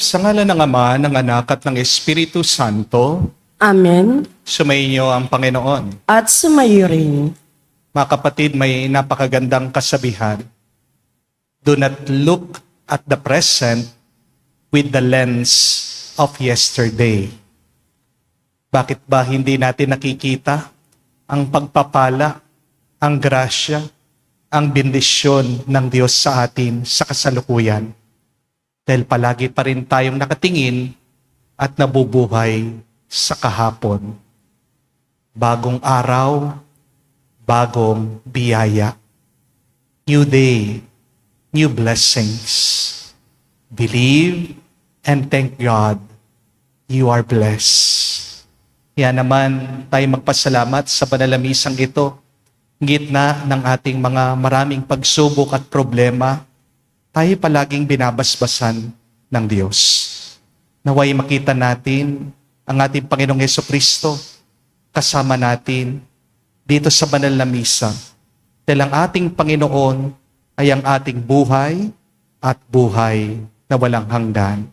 Sa ngalan ng Ama, ng Anak at ng Espiritu Santo, Amen. sumainyo ang Panginoon. At sumayo rin. Mga kapatid, may napakagandang kasabihan. Do not look at the present with the lens of yesterday. Bakit ba hindi natin nakikita ang pagpapala, ang grasya, ang bendisyon ng Diyos sa atin sa kasalukuyan? Dahil palagi pa rin tayong nakatingin at nabubuhay sa kahapon. Bagong araw, bagong biyaya. New day, new blessings. Believe and thank God you are blessed. Kaya naman tayo magpasalamat sa banalamisang ito. Gitna ng ating mga maraming pagsubok at problema, tayo palaging binabasbasan ng Diyos. Naway makita natin ang ating Panginoong Hesukristo kasama natin dito sa banal na misa. Dahil ang ating Panginoon ay ang ating buhay at buhay na walang hanggan.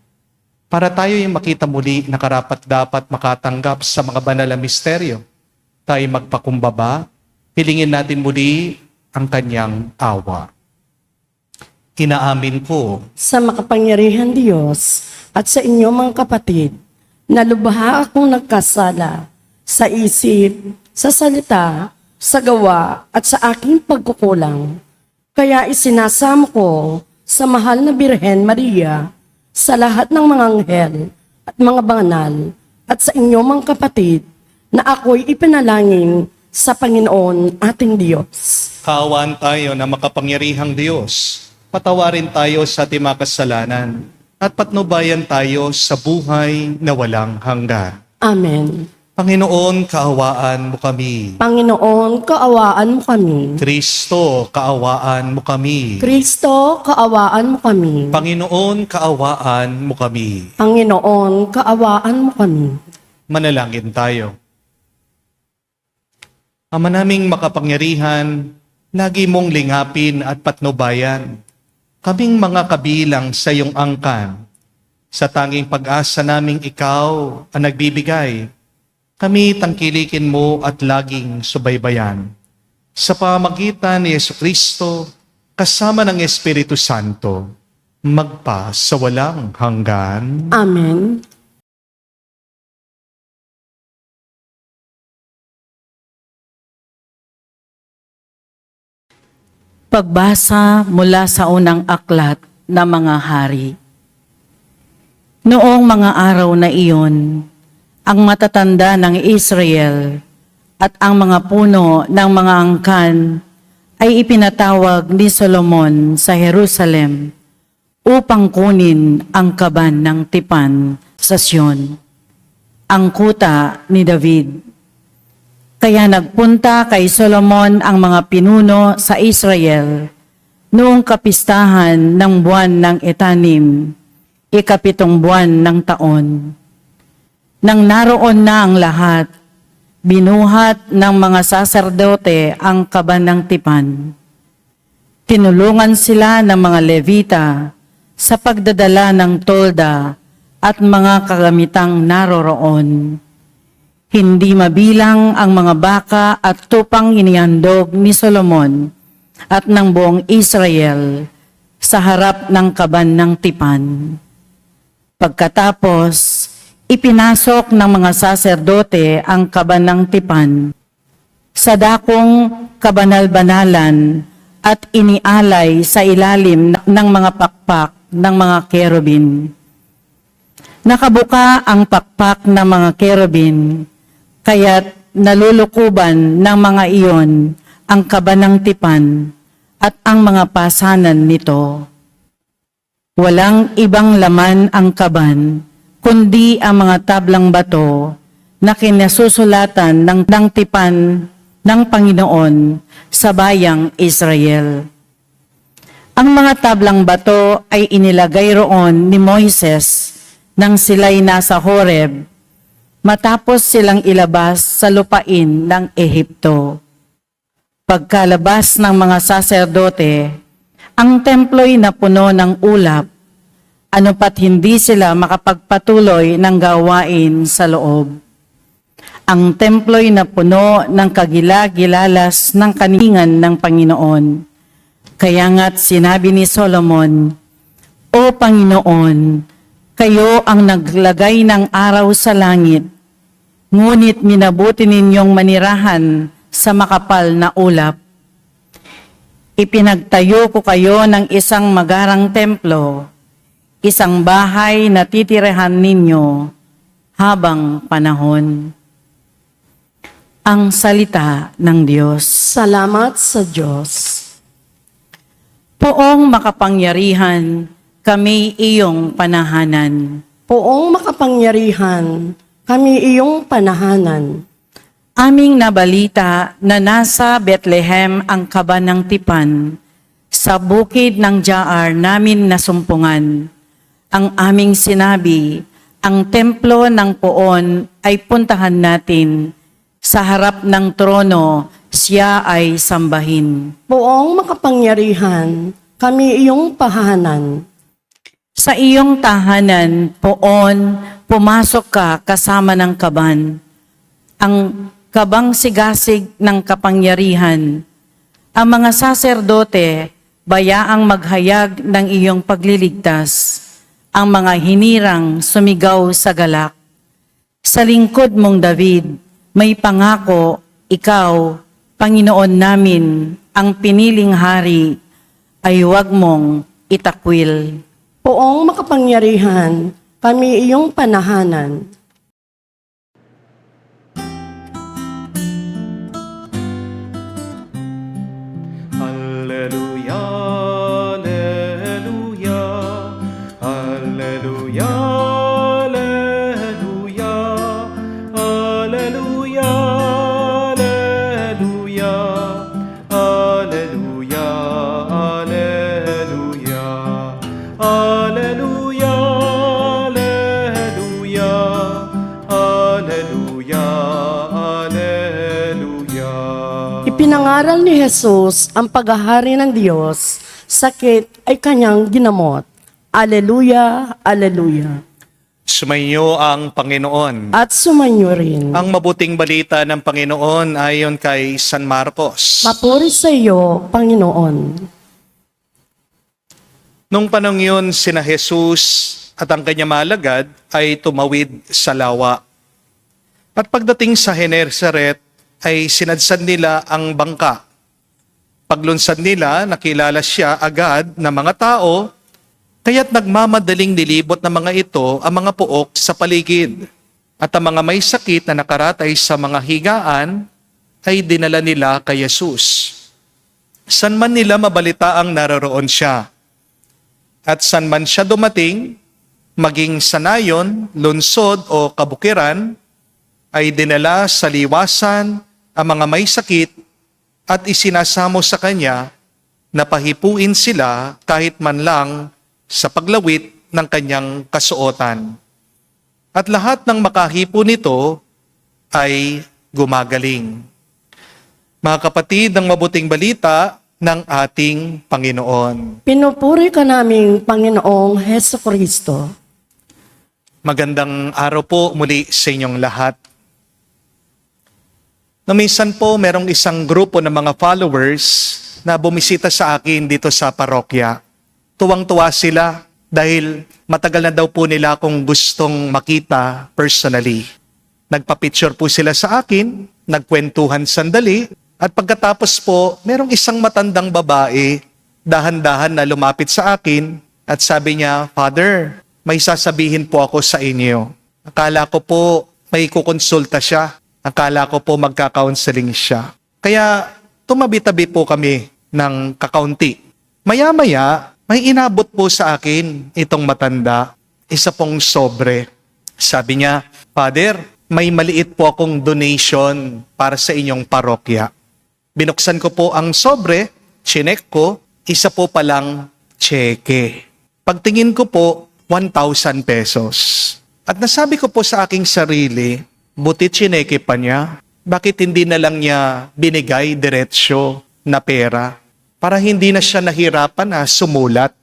Para tayo yung makita muli na karapat-dapat makatanggap sa mga banal na misteryo, tayo magpakumbaba, hilingin natin muli ang kanyang awa. Inaamin ko Sa makapangyarihan Diyos at sa inyo mga kapatid, na lubha akong nagkasala sa isip, sa salita, sa gawa at sa aking pagkukulang. Kaya isinasamo ko sa mahal na Birhen Maria, sa lahat ng mga anghel at mga banal, at sa inyo mga kapatid, na ako'y ipinalangin sa Panginoon ating Diyos. kaawaan tayo na makapangyarihang Diyos. Patawarin tayo sa ating mga kasalanan at patnubayan tayo sa buhay na walang hanggan. Amen. Panginoon, kaawaan mo kami. Panginoon, kaawaan mo kami. Kristo, kaawaan mo kami. Kristo, kaawaan mo kami. Panginoon, kaawaan mo kami. Panginoon, kaawaan mo kami. Manalangin tayo. Ama naming makapangyarihan, lagi mong lingapin at patnubayan kaming mga kabilang sa iyong angkan. Sa tanging pag-asa naming ikaw ang nagbibigay, kami tangkilikin mo at laging subaybayan. Sa pamamagitan ni Jesucristo, kasama ng Espiritu Santo, magpa sa walang hanggan. Amen. Pagbasa mula sa unang aklat ng mga hari. Noong mga araw na iyon, ang matatanda ng Israel at ang mga puno ng mga angkan ay ipinatawag ni Solomon sa Jerusalem upang kunin ang kaban ng tipan sa Sion, ang kuta ni David. Kaya nagpunta kay Solomon ang mga pinuno sa Israel noong kapistahan ng buwan ng Etanim, 7 buwan ng taon. Nang naroon na ang lahat, binuhat ng mga saserdote ang kaban ng tipan. Tinulungan sila ng mga Levita sa pagdadala ng tolda at mga kagamitang naroroon. Hindi mabilang ang mga baka at tupang inihandog ni Solomon at ng buong Israel sa harap ng kaban ng tipan. Pagkatapos, ipinasok ng mga saserdote ang kaban ng tipan sa dakong kabanal-banalan at inialay sa ilalim ng mga pakpak ng mga kerubin. Nakabuka ang pakpak ng mga kerubin, kaya't nalulukuban ng mga iyon ang kaban ng tipan at ang mga pasanan nito. Walang ibang laman ang kaban, kundi ang mga tablang bato na kinasusulatan ng tipan ng Panginoon sa bayang Israel. Ang mga tablang bato ay inilagay roon ni Moises nang sila'y nasa Horeb, matapos silang ilabas sa lupain ng Ehipto. Pagkalabas ng mga saserdote, ang templo'y napuno ng ulap ano pat hindi sila makapagpatuloy ng gawain sa loob. Ang templo'y napuno ng kagila-gilalas ng kaningan ng Panginoon. Kaya nga't sinabi ni Solomon, "O Panginoon, kayo ang naglagay ng araw sa langit, ngunit minabuti ninyong manirahan sa makapal na ulap. Ipinagtayo ko kayo ng isang magarang templo, isang bahay na titirahan ninyo habang panahon." Ang salita ng Diyos. Salamat sa Diyos. Poong makapangyarihan, kami iyong panahanan. Poong makapangyarihan, kami iyong panahanan. Aming nabalita na nasa Bethlehem ang kaba ng tipan, sa bukid ng Jaar namin nasumpungan. Ang aming sinabi, ang templo ng Poon ay puntahan natin. Sa harap ng trono, siya ay sambahin. Poong makapangyarihan, kami iyong pahanan. Sa iyong tahanan, Poon, pumasok ka kasama ng kaban. Ang kabang sigasig ng kapangyarihan. Ang mga saserdote, bayaang maghayag ng iyong pagliligtas. Ang mga hinirang sumigaw sa galak. Sa lingkod mong David, may pangako, ikaw, Panginoon namin, ang piniling hari, ay huwag mong itakwil. Poong makapangyarihan, kami iyong panahanan. Alleluia, alleluia, alleluia, alleluia, alleluia, alleluia, alleluia, alleluia, alleluia, alleluia, alleluia. Ipinangaral ni Jesus ang paghahari ng Diyos, sakit ay kanyang ginamot. Aleluya, aleluya. Sumainyo ang Panginoon. At sumainyo rin. Ang mabuting balita ng Panginoon ayon kay San Marcos. Papuri sa iyo, Panginoon. Nung panong yun, sina Jesus at ang kanyang malagad ay tumawid sa lawa. At pagdating sa Genesaret, ay sinadsan nila ang bangka. Paglunsad nila, nakilala siya agad ng mga tao, kaya't nagmamadaling nilibot ng mga ito ang mga puok sa paligid. At ang mga may sakit na nakaratay sa mga higaan ay dinala nila kay Jesus. San man nila mabalita ang naroroon siya. At san man siya dumating, maging sanayon, lunsod o kabukiran, ay dinala sa liwasan ang mga may sakit at isinasamo sa kanya na pahipuin sila kahit man lang sa paglawit ng kanyang kasuotan. At lahat ng makahipo nito ay gumagaling. Mga kapatid, ang mabuting balita ng ating Panginoon. Pinupuri ka naming Panginoong Heso Kristo. Magandang araw po muli sa inyong lahat. Na minsan po merong isang grupo ng mga followers na bumisita sa akin dito sa parokya. Tuwang-tuwa sila dahil matagal na daw po nila akong gustong makita personally. Nagpa-picture po sila sa akin, nagkwentuhan sandali, at pagkatapos po, merong isang matandang babae, dahan-dahan na lumapit sa akin at sabi niya, "Father, may sasabihin po ako sa inyo." Akala ko po may kukonsulta siya. Akala ko po magka-counseling siya. Kaya tumabi-tabi po kami ng kakaunti. Maya-maya, may inabot po sa akin itong matanda. Isa pong sobre. Sabi niya, "Father, may maliit po akong donation para sa inyong parokya." Binuksan ko po ang sobre, chinek ko, isa po palang tseke. Pagtingin ko po, 1,000 pesos. At nasabi ko po sa aking sarili, buti chineke pa niya. Bakit hindi na lang niya binigay diretsyo na pera para hindi na siya nahirapan na sumulat?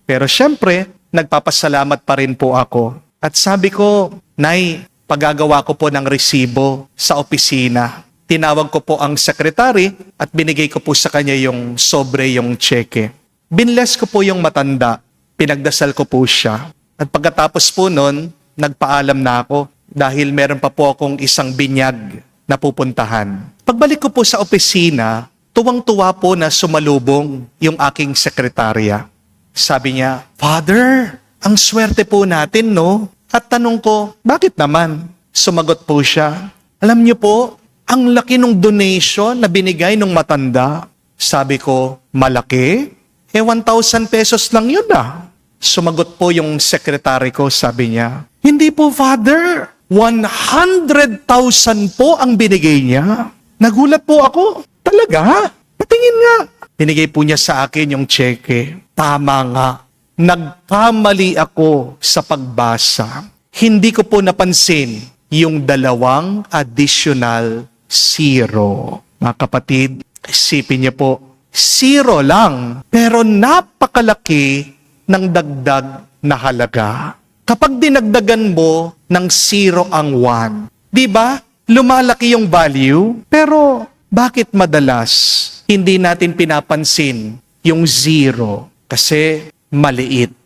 Pero syempre, nagpapasalamat pa rin po ako. At sabi ko, Nay, paggagawa ko po ng resibo sa opisina. Tinawag ko po ang sekretary at binigay ko po sa kanya yung sobre, yung cheque. Binless ko po yung matanda. Pinagdasal ko po siya. At pagkatapos po nun, nagpaalam na ako dahil meron pa po akong isang binyag na pupuntahan. Pagbalik ko po sa opisina, tuwang-tuwa po na sumalubong yung aking sekretarya. Sabi niya, Father, ang swerte po natin, no? At tanong ko, bakit naman? Sumagot po siya, alam niyo po, ang laki ng donation na binigay ng matanda. Sabi ko, malaki? 1,000 pesos lang yun ah. Sumagot po yung sekretary ko, sabi niya, hindi po, Father, 100,000 po ang binigay niya. Nagulat po ako, talaga? Patingin nga. Binigay po niya sa akin yung cheque. Tama nga. Nagkamali ako sa pagbasa. Hindi ko po napansin yung 2 additional zero. Mga kapatid, isipin niyo po, 0 lang, pero napakalaki ng dagdag na halaga. Kapag dinagdagan mo ng 0 ang 1, di ba? Lumalaki yung value, pero bakit madalas hindi natin pinapansin yung 0? Kasi maliit,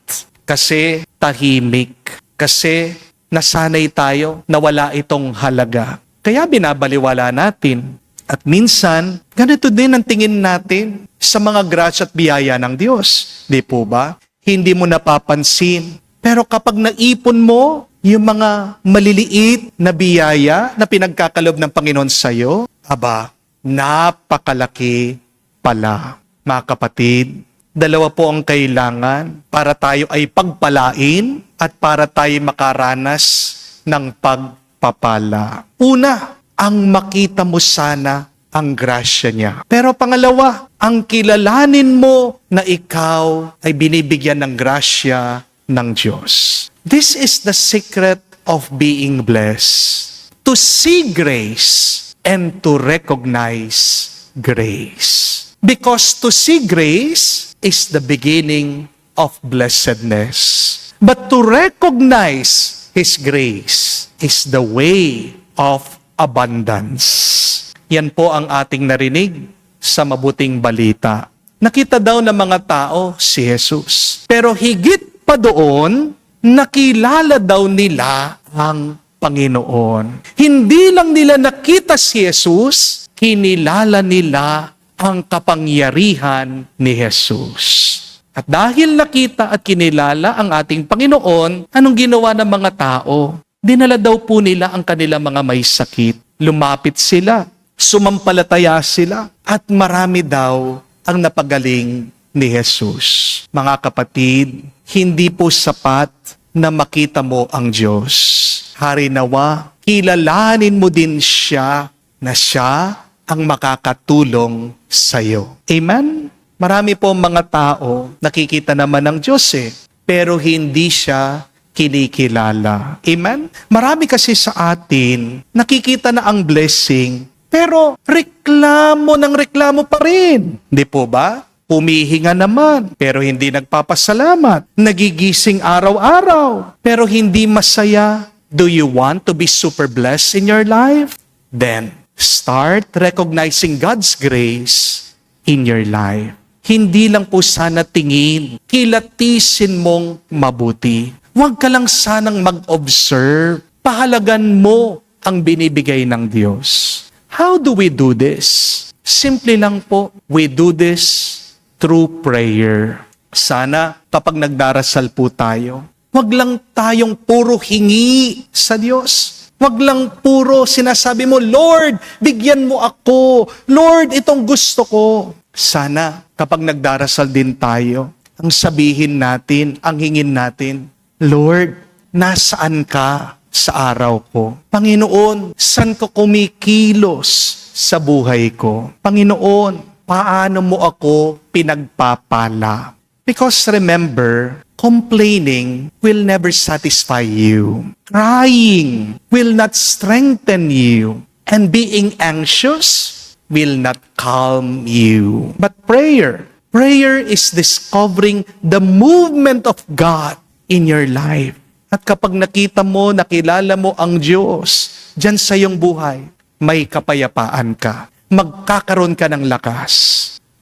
kasi tahimik, kasi nasanay tayo na wala itong halaga. Kaya binabaliwala natin. At minsan, ganito din ang tingin natin sa mga grasya at biyaya ng Diyos. Di po ba? Hindi mo napapansin. Pero kapag naipon mo yung mga maliliit na biyaya na pinagkakalob ng Panginoon sa iyo, napakalaki pala. Mga kapatid, 2 po ang kailangan para tayo ay pagpalain at para tayo makaranas ng pagpapala. Una, ang makita mo sana ang grasya niya. Pero pangalawa, ang kilalanin mo na ikaw ay binibigyan ng grasya ng Diyos. This is the secret of being blessed. To see grace and to recognize grace. Because to see grace is the beginning of blessedness. But to recognize His grace is the way of abundance. Yan po ang ating narinig sa mabuting balita. Nakita daw ng mga tao si Jesus. Pero higit pa doon, nakilala daw nila ang Panginoon. Hindi lang nila nakita si Jesus, kinilala nila ang kapangyarihan ni Jesus. At dahil nakita at kinilala ang ating Panginoon, anong ginawa ng mga tao? Dinala daw po nila ang kanilang mga may sakit. Lumapit sila, sumampalataya sila, at marami daw ang napagaling ni Jesus. Mga kapatid, hindi po sapat na makita mo ang Diyos. Hari nawa, kilalanin mo din siya na siya ang makakatulong sa iyo. Amen? Marami po mga tao nakikita naman ng Diyos pero hindi siya kinikilala. Amen? Marami kasi sa atin nakikita na ang blessing pero reklamo ng reklamo pa rin. Hindi po ba? Humihinga naman, pero hindi nagpapasalamat. Nagigising araw-araw, pero hindi masaya. Do you want to be super blessed in your life? Then, start recognizing God's grace in your life. Hindi lang po sana tingin, kilatisin mong mabuti. Huwag ka lang sanang mag-observe. Pahalagan mo ang binibigay ng Diyos. How do we do this? Simple lang po, we do this through prayer. Sana kapag nagdarasal po tayo, wag lang tayong puro hingi sa Diyos. Wag lang puro sinasabi mo, Lord, bigyan mo ako. Lord, itong gusto ko. Sana kapag nagdarasal din tayo, ang sabihin natin, ang hingin natin, Lord, nasaan ka sa araw ko? Panginoon, saan ko kumikilos sa buhay ko? Panginoon, paano mo ako pinagpapala? Because remember, complaining will never satisfy you. Crying will not strengthen you. And being anxious will not calm you. But prayer is discovering the movement of God in your life. At kapag nakita mo, nakilala mo ang Diyos dyan sa iyong buhay, may kapayapaan ka. Magkakaroon ka ng lakas.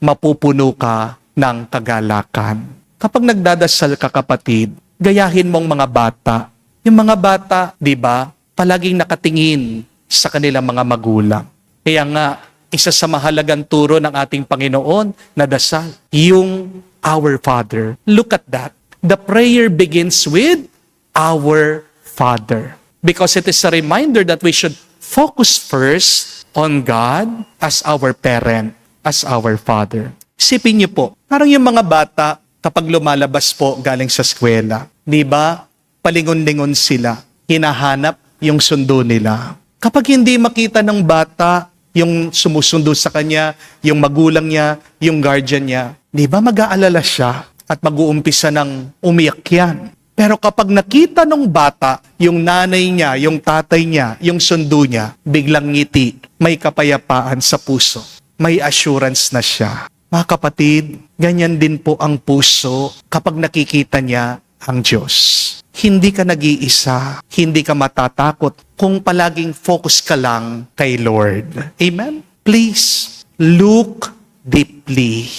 Mapupuno ka ng kagalakan. Kapag nagdadasal ka, kapatid, gayahin mong mga bata. Yung mga bata, di ba, palaging nakatingin sa kanilang mga magulang. Kaya nga, isa sa mahalagang turo ng ating Panginoon na dasal, yung Our Father. Look at that. The prayer begins with Our Father. Because it is a reminder that we should focus first on God as our parent, as our Father. Isipin niyo po, parang yung mga bata kapag lumalabas po galing sa eskwela, di ba, palingon-lingon sila, hinahanap yung sundo nila. Kapag hindi makita ng bata yung sumusundo sa kanya, yung magulang niya, yung guardian niya, di ba mag-aalala siya at mag-uumpisa ng umiyak yan. Pero kapag nakita ng bata, yung nanay niya, yung tatay niya, yung sundo niya, biglang ngiti, may kapayapaan sa puso, may assurance na siya. Mga kapatid, ganyan din po ang puso kapag nakikita niya ang Diyos. Hindi ka nag-iisa, hindi ka matatakot kung palaging focus ka lang kay Lord. Amen? Please, look deeply.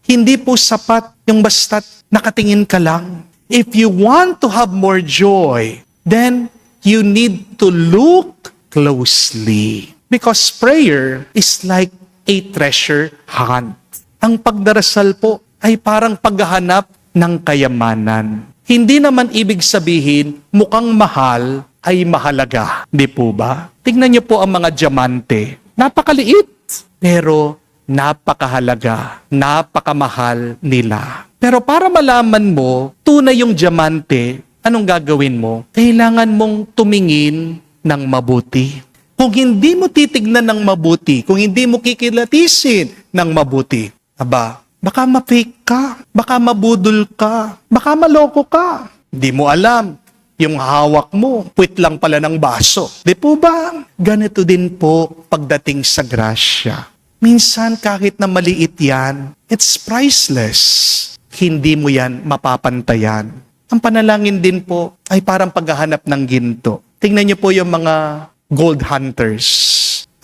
Hindi po sapat yung basta't nakatingin ka lang. If you want to have more joy, then you need to look closely. Because prayer is like a treasure hunt. Ang pagdarasal po ay parang paghahanap ng kayamanan. Hindi naman ibig sabihin mukhang mahal ay mahalaga. Di po ba? Tingnan niyo po ang mga diamante. Napakaliit, pero napakahalaga, napakamahal nila. Pero para malaman mo, tunay yung diamante, anong gagawin mo? Kailangan mong tumingin ng mabuti. Kung hindi mo titignan ng mabuti, kung hindi mo kikilatisin ng mabuti, baka ma-fake ka, baka mabudol ka, baka maloko ka. Hindi mo alam, yung hawak mo, puwit lang pala ng baso. Di po ba? Ganito din po pagdating sa grasya. Minsan kahit na maliit yan, it's priceless. Hindi mo yan mapapantayan. Ang panalangin din po ay parang paghahanap ng ginto. Tingnan niyo po yung mga gold hunters.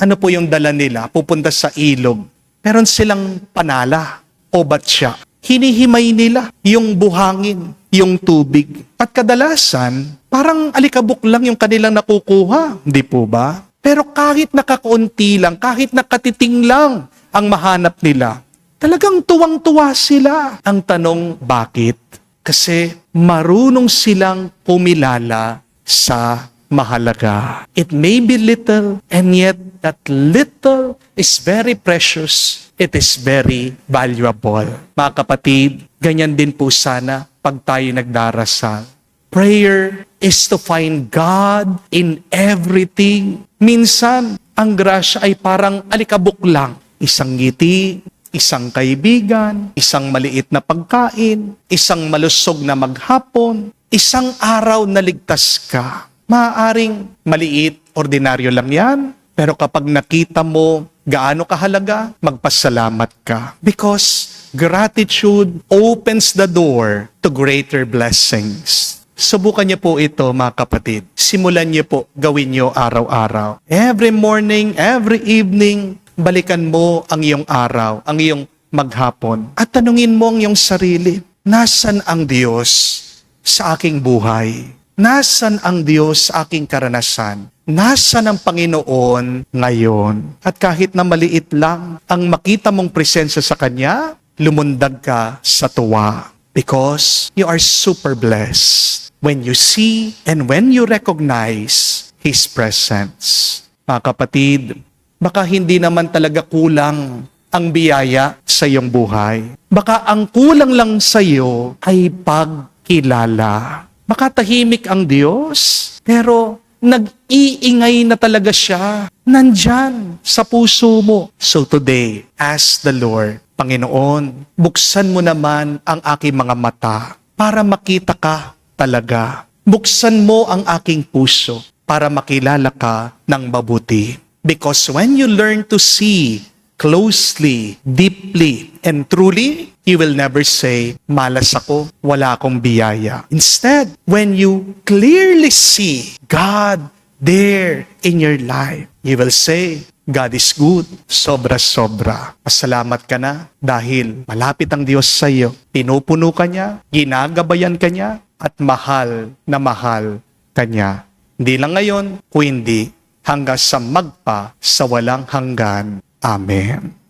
Ano po yung dala nila? Pupunta sa ilog. Meron silang panala o batya. Hinihimay nila yung buhangin, yung tubig. At kadalasan, parang alikabok lang yung kanilang nakukuha. Di po ba? Pero kahit nakakaunti lang, kahit nakatiting lang ang mahanap nila, talagang tuwang-tuwa sila. Ang tanong, bakit? Kasi marunong silang pumilala sa mahalaga. It may be little, and yet that little is very precious. It is very valuable. Mga kapatid, ganyan din po sana pag tayo nagdarasal. Prayer is to find God in everything. Minsan, ang grasya ay parang alikabok lang. Isang ngiti, isang kaibigan, isang maliit na pagkain, isang malusog na maghapon, isang araw na ligtas ka. Maaaring maliit, ordinaryo lang yan, pero kapag nakita mo gaano kahalaga, magpasalamat ka. Because gratitude opens the door to greater blessings. Subukan niyo po ito, mga kapatid. Simulan niyo po, gawin niyo araw-araw. Every morning, every evening, balikan mo ang iyong araw, ang iyong maghapon. At tanungin mo ang iyong sarili, nasan ang Diyos sa aking buhay? Nasan ang Diyos sa aking karanasan? Nasan ang Panginoon ngayon? At kahit na maliit lang ang makita mong presensya sa Kanya, lumundag ka sa tuwa. Because you are super blessed when you see and when you recognize His presence. Mga kapatid, baka hindi naman talaga kulang ang biyaya sa iyong buhay. Baka ang kulang lang sa iyo ay pagkilala. Baka tahimik ang Diyos, pero nag-iingay na talaga siya. Nandyan sa puso mo. So today, ask the Lord, Panginoon, buksan mo naman ang aking mga mata para makita ka talaga. Buksan mo ang aking puso para makilala ka ng mabuti. Because when you learn to see closely, deeply, and truly, You will never say, malas ako, wala akong biyaya. Instead, when you clearly see God there in your life, you will say, God is good, sobra-sobra. Pasalamat ka na dahil malapit ang Diyos sa iyo. Pinupuno ka niya, ginagabayan ka niya, at mahal na mahal ka niya. Hindi lang ngayon, kundi hanggang sa magpa sa walang hanggan. Amen.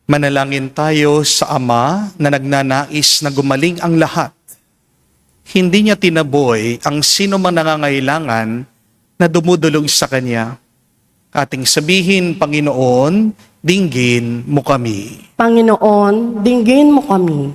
Manalangin tayo sa Ama na nagnanais na gumaling ang lahat. Hindi niya tinaboy ang sino mang nangangailangan na dumudulog sa Kanya. Ating sabihin, Panginoon, dinggin mo kami. Panginoon, dinggin mo kami.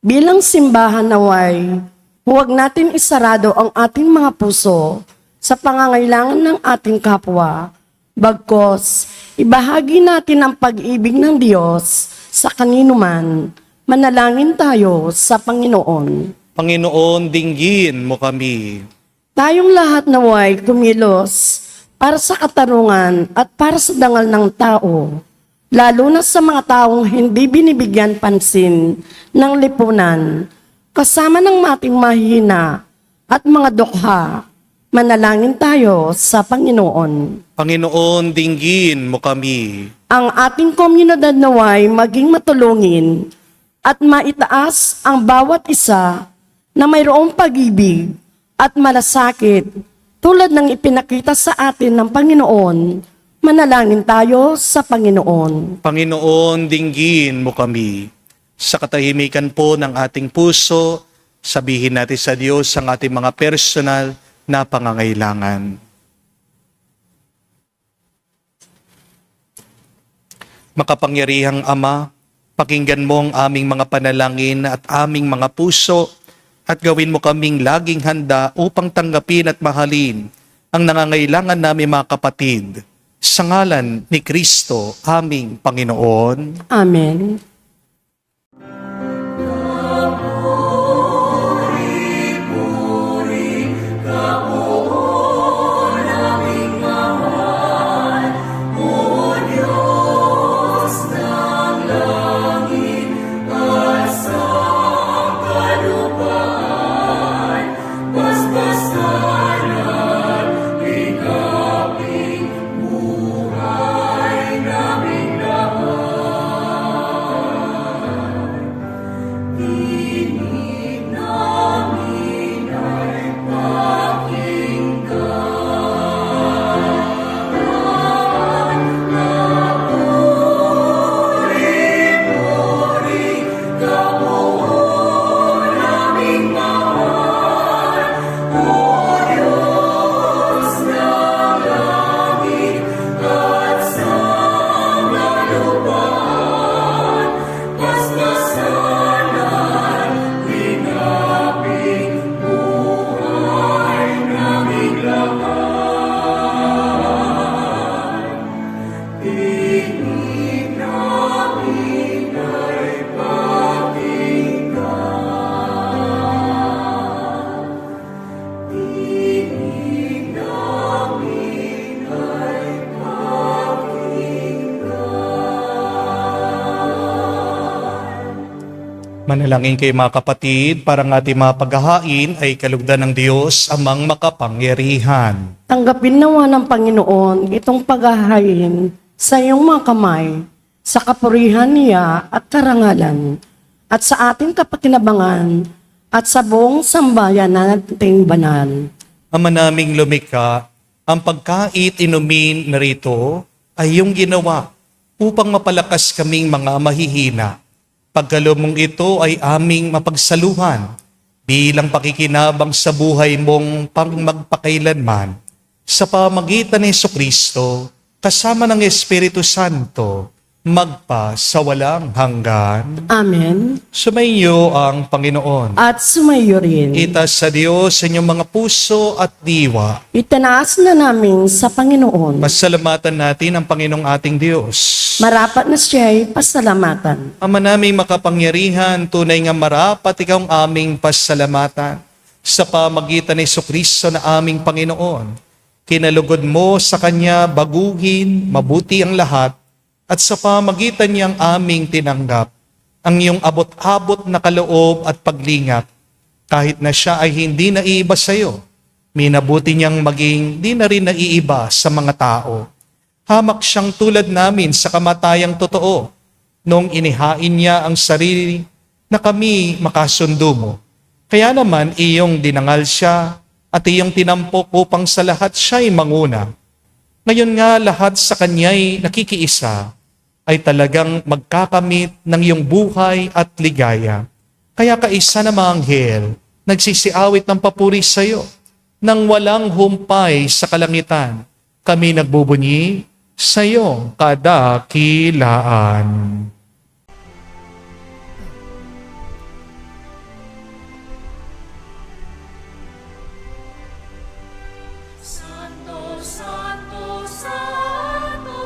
Bilang simbahan naway, huwag natin isarado ang ating mga puso sa pangangailangan ng ating kapwa. Bagkos, ibahagi natin ang pag-ibig ng Diyos sa kanino man. Manalangin tayo sa Panginoon. Panginoon, dinggin mo kami. Tayong lahat naway kumilos para sa katarungan at para sa dangal ng tao, lalo na sa mga taong hindi binibigyan pansin ng lipunan, kasama ng ating mahina at mga dukha. Manalangin tayo sa Panginoon. Panginoon, dinggin mo kami. Ang ating komunidad naway maging matulungin at maitaas ang bawat isa na mayroong pag-ibig at malasakit tulad ng ipinakita sa atin ng Panginoon. Manalangin tayo sa Panginoon. Panginoon, dinggin mo kami. Sa katahimikan po ng ating puso, sabihin natin sa Diyos ang ating mga personal na pangangailangan. Makapangyarihang Ama, pakinggan mo ang aming mga panalangin at aming mga puso at gawin mo kaming laging handa upang tanggapin at mahalin ang nangangailangan namin mga kapatid. Sa ngalan ni Kristo, aming Panginoon. Amen. Manalangin kayo mga kapatid, para ng ating mga paghahain ay kalugdan ng Diyos amang makapangyarihan. Tanggapin nawa ng Panginoon itong paghahain sa iyong mga kamay, sa kapurihan niya at karangalan, at sa ating kapakinabangan, at sa buong sambayan na nating banal. Ama naming lumikha, ang pagkait inumin na rito ay iyong ginawa upang mapalakas kaming mga mahihina. Pagkalumong ito ay aming mapagsaluhan bilang pakikinabang sa buhay mong pangmagpakailanman sa pamagitan ni Jesucristo kasama ng Espiritu Santo magpa sa walang hanggan. Amen. Sumainyo ang Panginoon. At sumayo rin. Itaas sa Diyos sa inyong mga puso at diwa. Itanaas na namin sa Panginoon. Pasalamatan natin ang Panginoong ating Diyos. Marapat na siya'y pasalamatan. Ama naming makapangyarihan, tunay nga marapat ikaw ang aming pasalamatan sa pamagitan ni Jesucristo na aming Panginoon. Kinalugod mo sa kanya baguhin, mabuti ang lahat, at sa pamagitan niyang aming tinanggap ang iyong abot-abot na kaloob at paglingap, kahit na siya ay hindi naiiba sa iyo. Minabuti niyang maging di na rin naiiba sa mga tao. Hamak siyang tulad namin sa kamatayang totoo, nung inihain niya ang sarili na kami makasundo mo. Kaya naman iyong dinangal siya at iyong tinampok upang sa lahat siya'y manguna. Ngayon nga lahat sa kanya'y nakikiisa ay talagang magkakamit ng iyong buhay at ligaya. Kaya kaisa na mga anghel, nagsisiawit ng papuri sa iyo. Nang walang humpay sa kalangitan, kami nagbubunyi sa iyong kadakilaan. Santo, Santo, Santo,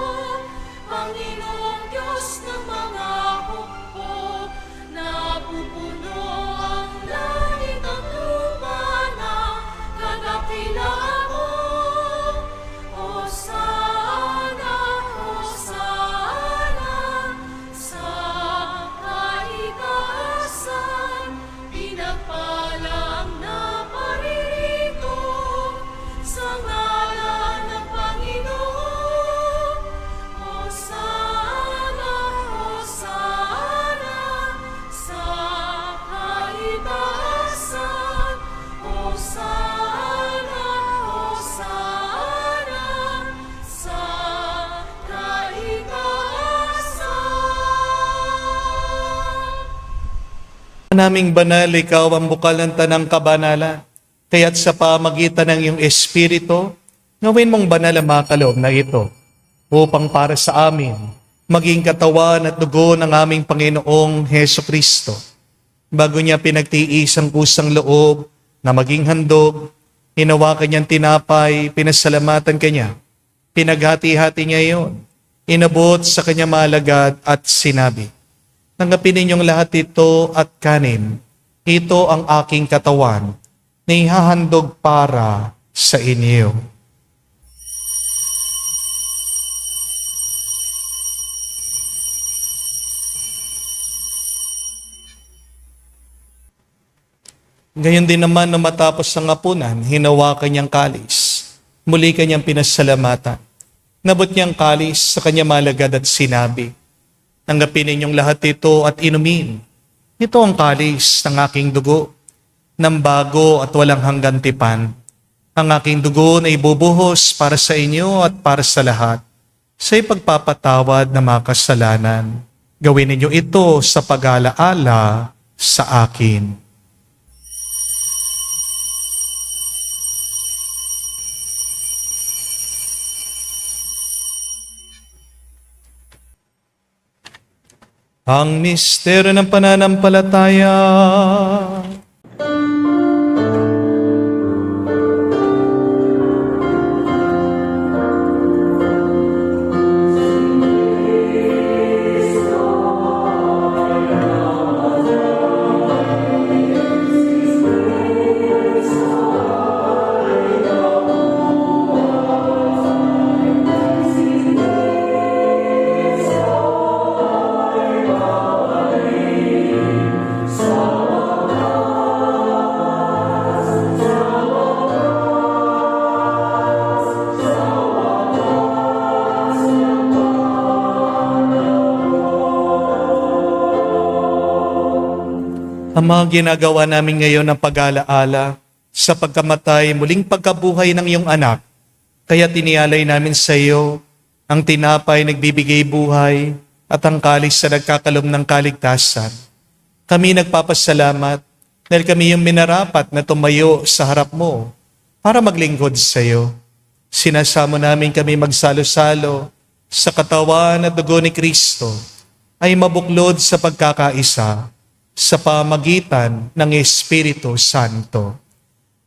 Panginoong Diyos ng mga hukbo, napupuno ang langit at lupa ng kadakilaan mo. Hosana, Hosana, sa kaitaasan, pinagpala ang naparirito sa ngalan ng Panginoon. Hosana, Hosana, sa kaitaasan. Hosana, Hosana, sa kaitaasan. Naming banal, ikaw ang bukal ng tanang kabanalan. Kaya't sa pamagitan ng iyong Espiritu, gawin mong banal ang mga kaloob na ito, upang para sa amin, maging katawan at dugo ng aming Panginoong Heso Kristo. Bago niya pinagtiis ang kusang loob na maging handog, hinawakan niyang tinapay, pinasalamatan kanya. Pinaghati-hati niya iyon, inabot sa kanya malagad at sinabi, "Tanggapin ninyong lahat ito at kanin. Ito ang aking katawan na ihahandog para sa inyo." Gayon din naman na matapos ang hapunan, hinawakan niyang kalis. Muli kanyang pinasalamatan. Nabot niyang kalis sa kanya malagad at sinabi, "Tanggapin ninyong lahat ito at inumin. Ito ang kalis ng aking dugo, ng bago at walang hanggang tipan. Ang aking dugo na ibubuhos para sa inyo at para sa lahat, sa ipagpapatawad ng mga kasalanan. Gawin ninyo ito sa pag-alaala sa akin." Ang misteryo ng pananampalataya. Ang mga ginagawa namin ngayon ng pag-alaala sa pagkamatay, muling pagkabuhay ng iyong anak, kaya tinialay namin sa iyo ang tinapay nagbibigay buhay at ang kalis sa nagkakalom ng kaligtasan. Kami nagpapasalamat dahil kami yung minarapat na tumayo sa harap mo para maglingkod sa iyo. Sinasamo namin kami magsalo-salo sa katawan at dugo ni Kristo ay mabuklod sa pagkakaisa sa pamagitan ng Espiritu Santo.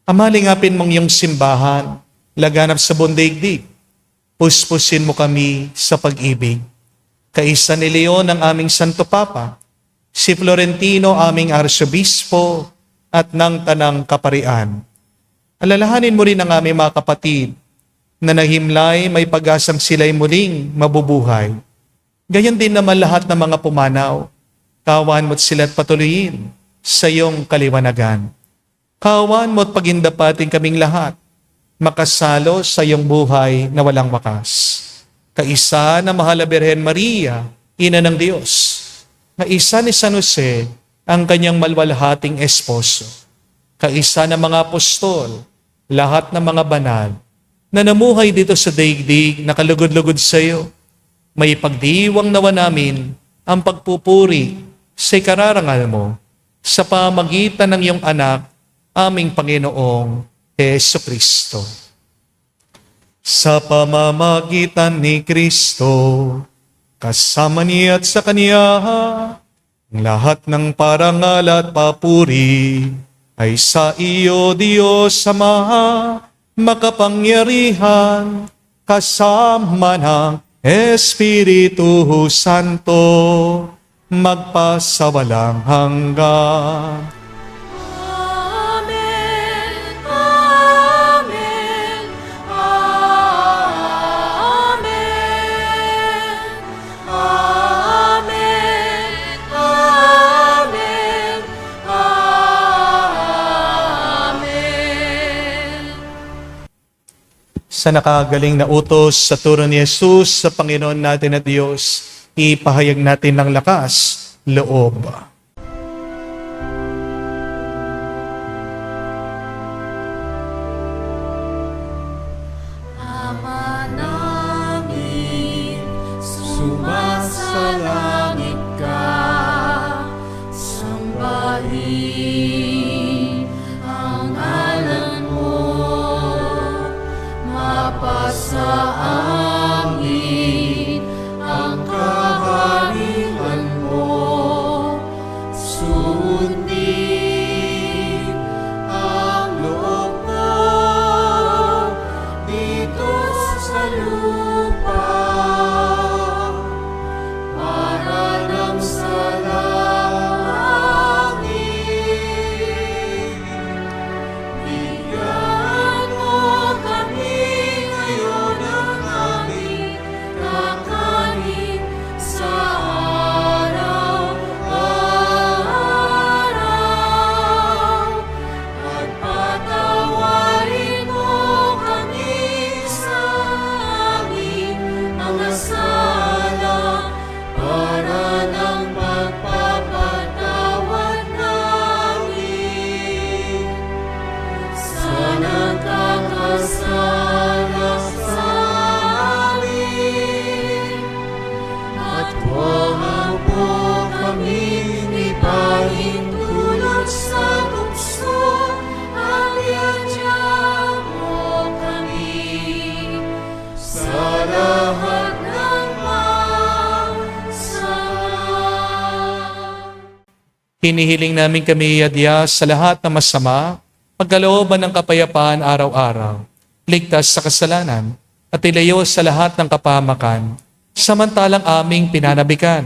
Amalingapin mong iyong simbahan, laganap sa buong daigdig. Puspusin mo kami sa pag-ibig. Kaisa ni Leon ang aming Santo Papa, si Florentino aming Arsobispo at ng Tanang Kaparian. Alalahanin mo rin ang aming mga kapatid na nahimlay may pag-asang sila'y muling mabubuhay. Gayon din naman lahat ng mga pumanaw. Kawan mo't sila't patuloyin sa iyong kaliwanagan. Kawan mo't pagindapating kaming lahat, makasalo sa iyong buhay na walang wakas. Kaisa na mahal na Birhen Maria, Ina ng Diyos, kaisa ni San Jose, ang kanyang malwalhating esposo, kaisa ng mga apostol, lahat ng mga banal, na namuhay dito sa daigdig na kalugod-lugod sa iyo, may pagdiwang nawa namin ang pagpupuri sa ikararangal mo sa pamagitan ng iyong anak, aming Panginoong Hesu Kristo. Sa pamamagitan ni Kristo, kasama niya at sa Kanya, ang lahat ng parangal at papuri ay sa iyo, Diyos Ama, makapangyarihan, kasama ng Espiritu Santo, magpasawalang hanggan. Amen. Amen. Amen. Amen. Amen. Amen. Sa nakagaling na utos sa turo ni Jesus sa Panginoon natin at Diyos, ipahayag natin ng lakas, loob. Ama namin, sumasalangit ka, sambahin ang ngalan mo, mapasa amin ang kaharian mo, sundin ang loob mo dito sa lupa para nang sa langit. Bigyan mo kami ngayon ng aming kakanin sa araw-araw, at patawarin mo kami sa aming mga sala para ng pagpapatawad namin sa nagkakasala sa amin. At huwag mo kami ipahintulot sa tukso, at iadya mo kami sa lahat ng masama. Hinihiling namin kami iadya sa lahat ng masama, pagkalooban ng kapayapaan araw-araw, ligtas sa kasalanan, at ilayo sa lahat ng kapahamakan, samantalang aming pinanabikan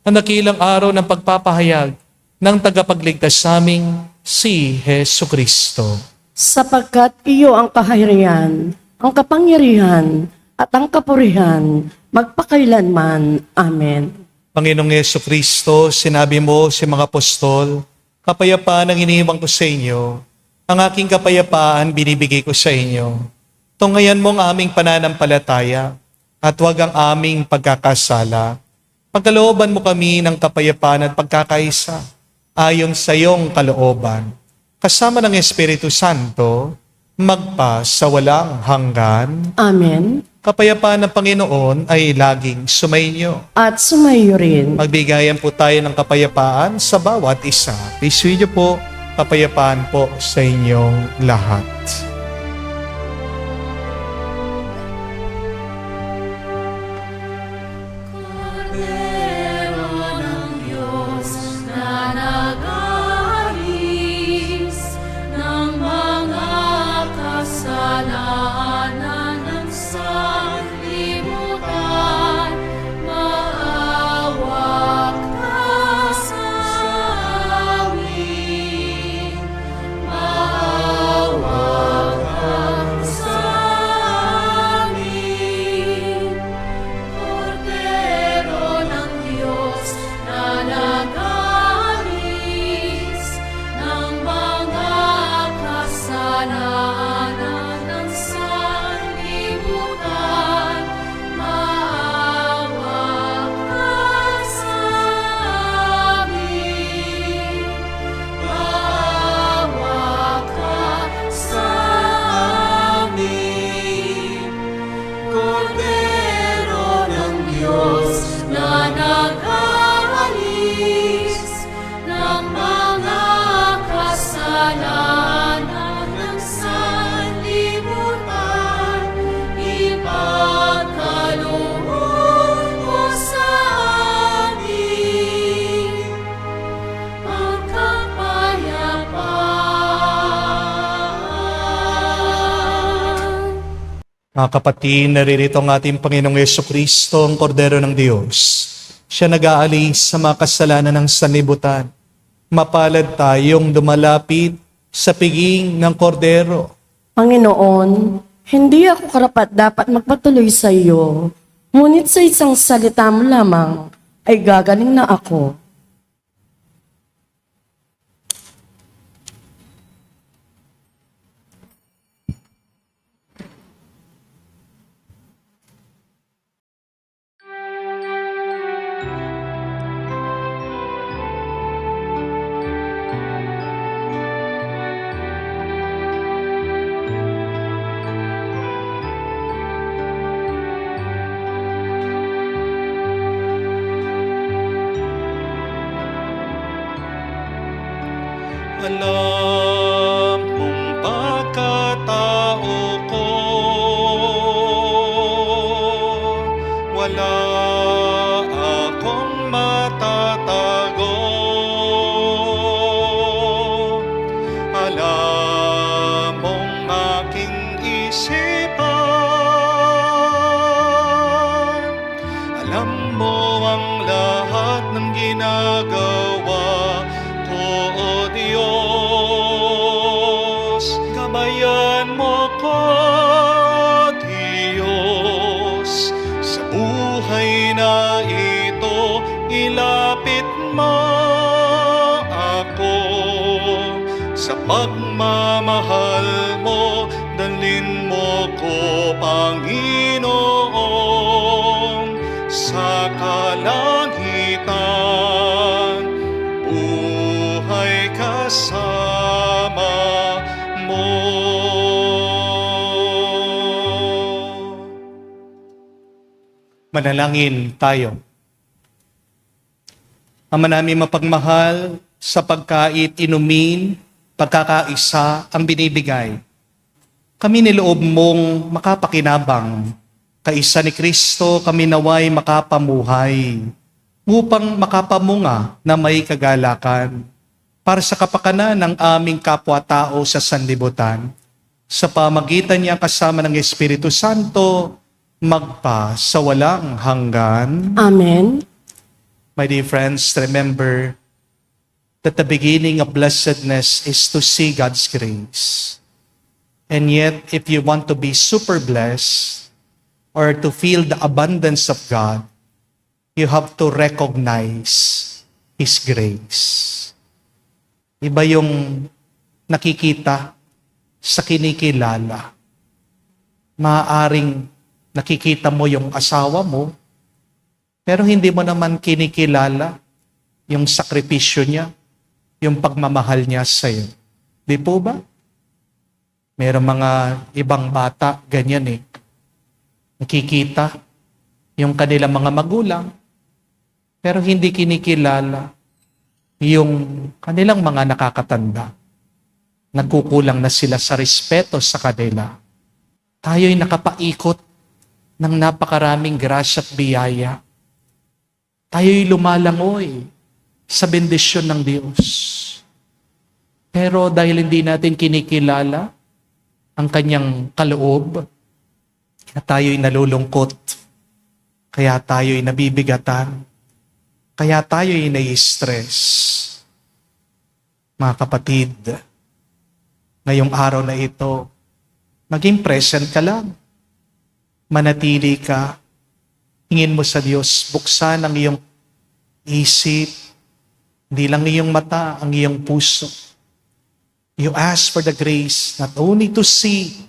ang dakilang araw ng pagpapahayag ng tagapagligtas sa aming si Hesu Kristo. Sapagkat iyo ang kaharian, ang kapangyarihan, at ang kapurihan, magpakailanman. Amen. Panginoong Yesu Kristo, sinabi mo sa mga apostol, kapayapaan ang iniiwan ko sa inyo, ang aking kapayapaan binibigay ko sa inyo. Tunghayan mo ang aming pananampalataya at huwag ang aming pagkakasala. Pagkalooban mo kami ng kapayapaan at pagkakaisa ayon sa iyong kalooban. Kasama ng Espiritu Santo, magpa sa walang hanggan. Amen. Kapayapaan ng Panginoon ay laging sumainyo. At sumayo rin. Magbigayan po tayo ng kapayapaan sa bawat isa. Isuyo po, kapayapaan po sa inyong lahat. Kordero ng Diyos na nag-aalis ng mga kasalanan ng sanlibutan, maawa ka sa amin, maawa Mga kapatid, naririto ang ating Panginoong Yesukristo, ang Kordero ng Diyos. Siya nag-aalis sa mga kasalanan ng sanlibutan. Mapalad tayong dumalapit sa piging ng Kordero. Panginoon, hindi ako karapat-dapat magpatuloy sa iyo, ngunit sa isang salita mo lamang ay gagaling na ako. Alam mong pagkatao ko, wala akong matatago. Alam mong aking isipan, alam mo ang lahat ng ginagawa ko, O Diyos. Gabayan mo ko, Diyos, sa buhay na ito. Ilapit mo ako sa pagmamahal mo. Dalhin mo ko, Panginoon, sa kalangitan. Buhay kasama mo. Manalangin tayo. Ama namin mapagmahal, sa pagkait, inumin, pagkakaisa ang binibigay. Kami niloob mong makapakinabang. Kaisa ni Kristo kami naway makapamuhay upang makapamunga na may kagalakan para sa kapakanan ng aming kapwa-tao sa sanlibutan. Sa pamagitan niya kasama ng Espiritu Santo, magpa sa walang hanggan. Amen. My dear friends, remember that the beginning of blessedness is to see God's grace. And yet, if you want to be super blessed or to feel the abundance of God, you have to recognize His grace. Iba yung nakikita sa kinikilala. Maaaring nakikita mo yung asawa mo, pero hindi mo naman kinikilala yung sakripisyo niya, yung pagmamahal niya sa iyo. Di po ba? Merong mga ibang bata, ganyan eh. Nakikita yung kanilang mga magulang, pero hindi kinikilala yung kanilang mga nakakatanda. Nagkukulang na sila sa respeto sa kanila. Tayo'y nakapaikot ng napakaraming grasya at biyaya. Tayo'y lumalangoy sa bendisyon ng Diyos. Pero dahil hindi natin kinikilala ang kanyang kaloob, kaya tayo'y nalulungkot, kaya tayo'y nabibigatan, kaya tayo'y nai-stress. Mga kapatid, ngayong araw na ito, maging present ka lang. Manatili ka. Hingin mo sa Diyos, buksan ang iyong isip, hindi lang iyong mata, ang iyong puso. You ask for the grace not only to see,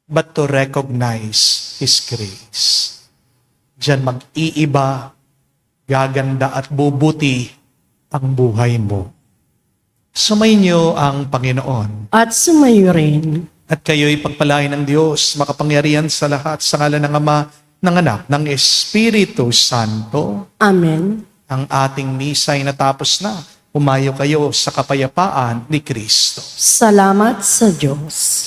but to recognize His grace. Diyan mag-iiba, gaganda at bubuti ang buhay mo. Sumainyo ang Panginoon. At sumayo rin. At kayo'y pagpalain ng Diyos, makapangyarihan sa lahat, sa ngalan ng Ama, ng Anak, ng Espiritu Santo. Amen. Ang ating misa ay natapos na. Umayo kayo sa kapayapaan ni Kristo. Salamat sa Diyos.